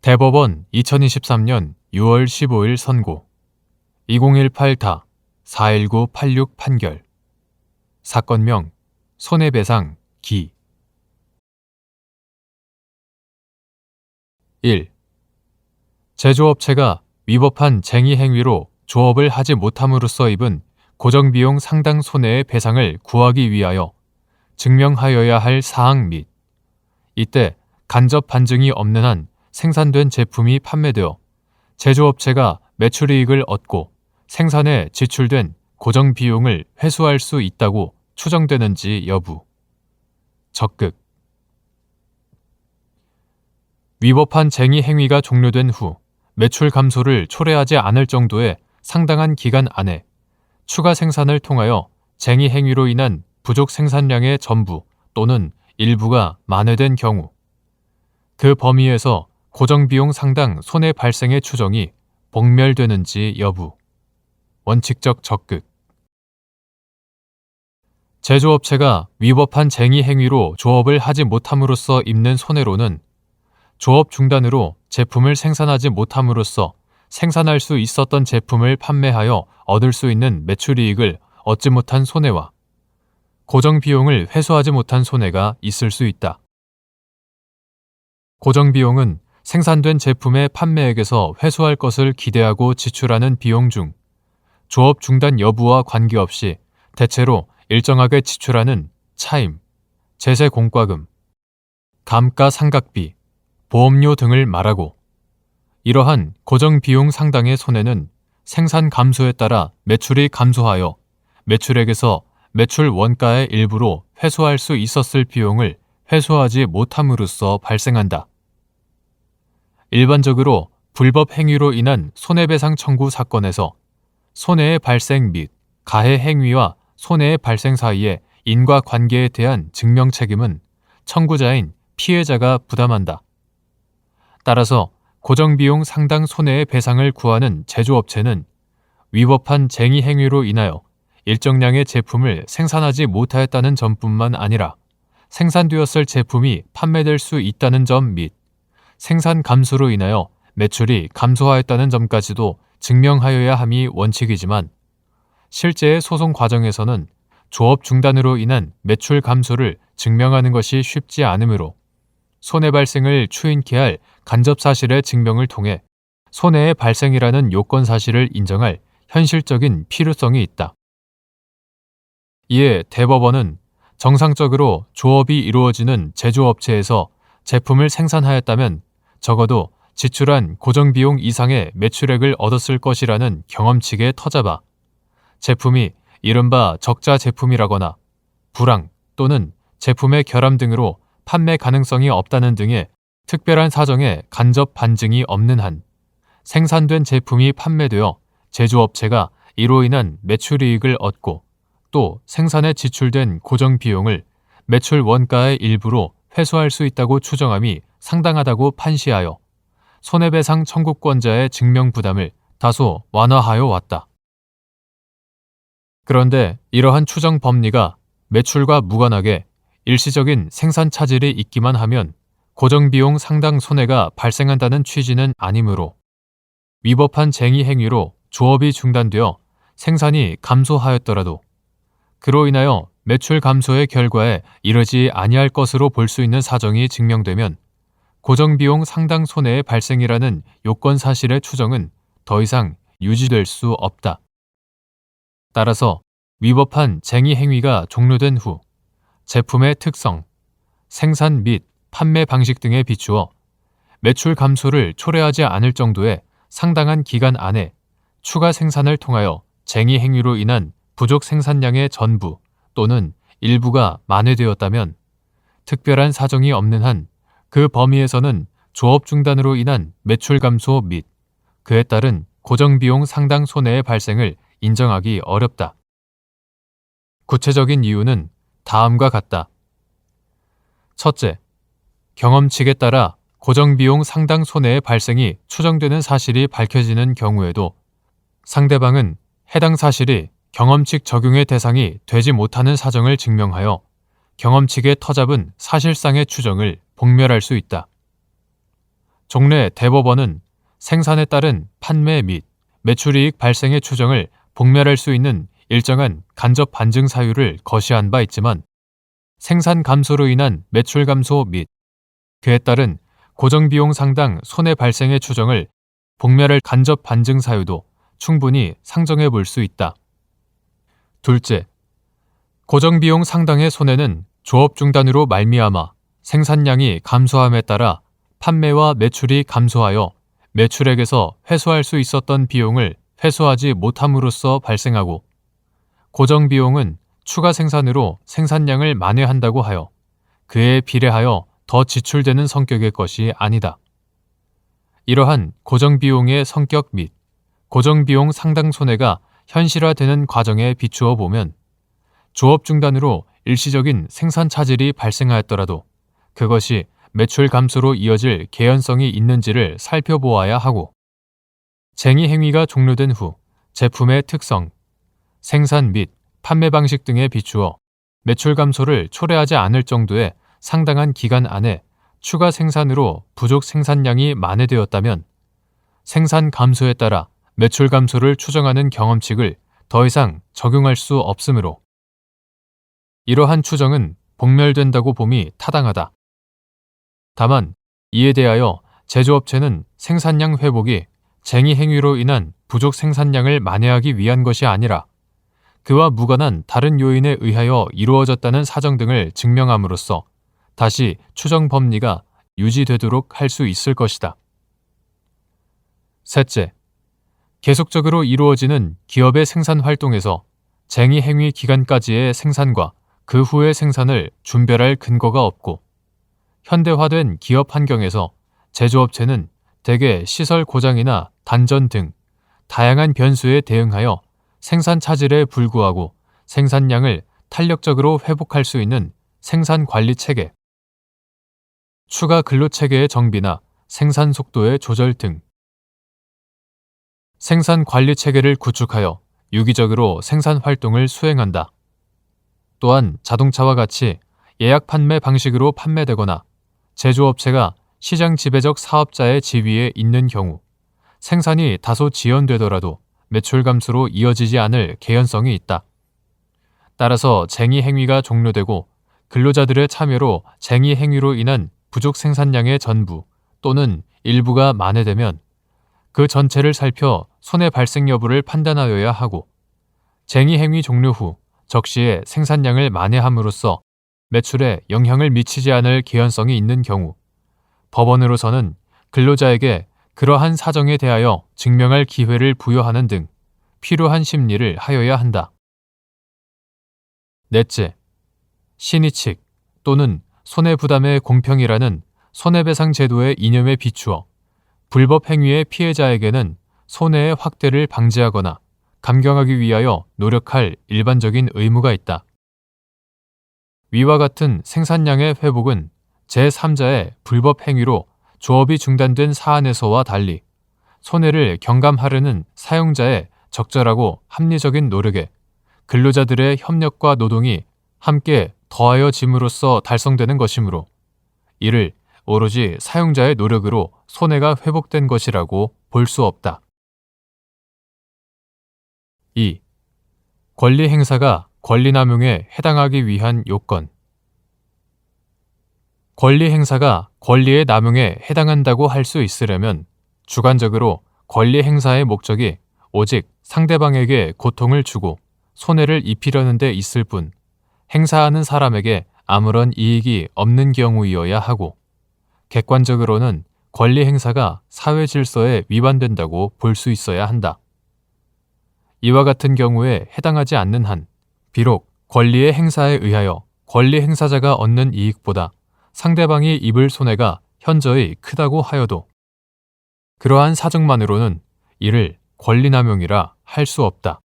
대법원 2023년 6월 15일 선고 2018-41986 판결 사건명 손해배상 기 1. 제조업체가 위법한 쟁의 행위로 조업을 하지 못함으로써 입은 고정비용 상당 손해의 배상을 구하기 위하여 증명하여야 할 사항 및 이때 간접 반증이 없는 한 생산된 제품이 판매되어 제조업체가 매출이익을 얻고 생산에 지출된 고정비용을 회수할 수 있다고 추정되는지 여부. 적극. 위법한 쟁의 행위가 종료된 후 매출 감소를 초래하지 않을 정도의 상당한 기간 안에 추가 생산을 통하여 쟁의 행위로 인한 부족 생산량의 전부 또는 일부가 만회된 경우 그 범위에서 고정비용 상당 손해 발생의 추정이 복멸되는지 여부. 원칙적 적극. 제조업체가 위법한 쟁의 행위로 조업을 하지 못함으로써 입는 손해로는 조업 중단으로 제품을 생산하지 못함으로써 생산할 수 있었던 제품을 판매하여 얻을 수 있는 매출이익을 얻지 못한 손해와 고정비용을 회수하지 못한 손해가 있을 수 있다. 고정비용은 생산된 제품의 판매액에서 회수할 것을 기대하고 지출하는 비용 중 조업 중단 여부와 관계없이 대체로 일정하게 지출하는 차임, 제세 공과금, 감가상각비, 보험료 등을 말하고 이러한 고정비용 상당의 손해는 생산 감소에 따라 매출이 감소하여 매출액에서 매출 원가의 일부로 회수할 수 있었을 비용을 회수하지 못함으로써 발생한다. 일반적으로 불법 행위로 인한 손해배상 청구 사건에서 손해의 발생 및 가해 행위와 손해의 발생 사이의 인과관계에 대한 증명 책임은 청구자인 피해자가 부담한다. 따라서 고정비용 상당 손해의 배상을 구하는 제조업체는 위법한 쟁의 행위로 인하여 일정량의 제품을 생산하지 못하였다는 점뿐만 아니라 생산되었을 제품이 판매될 수 있다는 점 및 생산 감소로 인하여 매출이 감소하였다는 점까지도 증명하여야 함이 원칙이지만 실제의 소송 과정에서는 조업 중단으로 인한 매출 감소를 증명하는 것이 쉽지 않으므로 손해 발생을 추인케 할 간접 사실의 증명을 통해 손해의 발생이라는 요건 사실을 인정할 현실적인 필요성이 있다. 이에 대법원은 정상적으로 조업이 이루어지는 제조업체에서 제품을 생산하였다면 적어도 지출한 고정비용 이상의 매출액을 얻었을 것이라는 경험칙에 터잡아 제품이 이른바 적자 제품이라거나 불황 또는 제품의 결함 등으로 판매 가능성이 없다는 등의 특별한 사정에 간접 반증이 없는 한 생산된 제품이 판매되어 제조업체가 이로 인한 매출이익을 얻고 또 생산에 지출된 고정비용을 매출 원가의 일부로 회수할 수 있다고 추정함이 상당하다고 판시하여 손해배상 청구권자의 증명 부담을 다소 완화하여 왔다. 그런데 이러한 추정 법리가 매출과 무관하게 일시적인 생산 차질이 있기만 하면 고정비용 상당 손해가 발생한다는 취지는 아니므로 위법한 쟁의 행위로 조업이 중단되어 생산이 감소하였더라도 그로 인하여 매출 감소의 결과에 이르지 아니할 것으로 볼 수 있는 사정이 증명되면 고정비용 상당 손해의 발생이라는 요건 사실의 추정은 더 이상 유지될 수 없다. 따라서 위법한 쟁의 행위가 종료된 후 제품의 특성, 생산 및 판매 방식 등에 비추어 매출 감소를 초래하지 않을 정도의 상당한 기간 안에 추가 생산을 통하여 쟁의 행위로 인한 부족 생산량의 전부 또는 일부가 만회되었다면 특별한 사정이 없는 한 그 범위에서는 조업 중단으로 인한 매출 감소 및 그에 따른 고정비용 상당 손해의 발생을 인정하기 어렵다. 구체적인 이유는 다음과 같다. 첫째, 경험칙에 따라 고정비용 상당 손해의 발생이 추정되는 사실이 밝혀지는 경우에도 상대방은 해당 사실이 경험칙 적용의 대상이 되지 못하는 사정을 증명하여 경험칙에 터잡은 사실상의 추정을 복멸할 수 있다. 종래 대법원은 생산에 따른 판매 및 매출이익 발생의 추정을 복멸할 수 있는 일정한 간접 반증 사유를 거시한 바 있지만 생산 감소로 인한 매출 감소 및 그에 따른 고정비용 상당 손해 발생의 추정을 복멸할 간접 반증 사유도 충분히 상정해 볼 수 있다. 둘째, 고정비용 상당의 손해는 조업 중단으로 말미암아 생산량이 감소함에 따라 판매와 매출이 감소하여 매출액에서 회수할 수 있었던 비용을 회수하지 못함으로써 발생하고, 고정비용은 추가 생산으로 생산량을 만회한다고 하여 그에 비례하여 더 지출되는 성격의 것이 아니다. 이러한 고정비용의 성격 및 고정비용 상당 손해가 현실화되는 과정에 비추어 보면 조업 중단으로 일시적인 생산 차질이 발생하였더라도 그것이 매출 감소로 이어질 개연성이 있는지를 살펴보아야 하고, 쟁의 행위가 종료된 후 제품의 특성, 생산 및 판매 방식 등에 비추어 매출 감소를 초래하지 않을 정도의 상당한 기간 안에 추가 생산으로 부족 생산량이 만회되었다면 생산 감소에 따라 매출 감소를 추정하는 경험칙을 더 이상 적용할 수 없으므로 이러한 추정은 복멸된다고 봄이 타당하다. 다만 이에 대하여 제조업체는 생산량 회복이 쟁의 행위로 인한 부족 생산량을 만회하기 위한 것이 아니라 그와 무관한 다른 요인에 의하여 이루어졌다는 사정 등을 증명함으로써 다시 추정 법리가 유지되도록 할 수 있을 것이다. 셋째, 계속적으로 이루어지는 기업의 생산 활동에서 쟁의 행위 기간까지의 생산과 그 후의 생산을 준별할 근거가 없고, 현대화된 기업 환경에서 제조업체는 대개 시설 고장이나 단전 등 다양한 변수에 대응하여 생산 차질에 불구하고 생산량을 탄력적으로 회복할 수 있는 생산 관리 체계, 추가 근로 체계의 정비나 생산 속도의 조절 등 생산 관리 체계를 구축하여 유기적으로 생산 활동을 수행한다. 또한 자동차와 같이 예약 판매 방식으로 판매되거나 제조업체가 시장 지배적 사업자의 지위에 있는 경우 생산이 다소 지연되더라도 매출 감소로 이어지지 않을 개연성이 있다. 따라서 쟁의 행위가 종료되고 근로자들의 참여로 쟁의 행위로 인한 부족 생산량의 전부 또는 일부가 만회되면 그 전체를 살펴 손해 발생 여부를 판단하여야 하고, 쟁의 행위 종료 후 적시에 생산량을 만회함으로써 매출에 영향을 미치지 않을 개연성이 있는 경우 법원으로서는 근로자에게 그러한 사정에 대하여 증명할 기회를 부여하는 등 필요한 심리를 하여야 한다. 넷째, 신의칙 또는 손해부담의 공평이라는 손해배상 제도의 이념에 비추어 불법 행위의 피해자에게는 손해의 확대를 방지하거나 감경하기 위하여 노력할 일반적인 의무가 있다. 위와 같은 생산량의 회복은 제3자의 불법 행위로 조업이 중단된 사안에서와 달리 손해를 경감하려는 사용자의 적절하고 합리적인 노력에 근로자들의 협력과 노동이 함께 더하여짐으로써 달성되는 것이므로 이를 오로지 사용자의 노력으로 손해가 회복된 것이라고 볼 수 없다. 2. 권리 행사가 권리 남용에 해당하기 위한 요건. 권리 행사가 권리의 남용에 해당한다고 할 수 있으려면 주관적으로 권리 행사의 목적이 오직 상대방에게 고통을 주고 손해를 입히려는 데 있을 뿐 행사하는 사람에게 아무런 이익이 없는 경우이어야 하고, 객관적으로는 권리 행사가 사회 질서에 위반된다고 볼 수 있어야 한다. 이와 같은 경우에 해당하지 않는 한 비록 권리의 행사에 의하여 권리 행사자가 얻는 이익보다 상대방이 입을 손해가 현저히 크다고 하여도 그러한 사정만으로는 이를 권리남용이라 할 수 없다.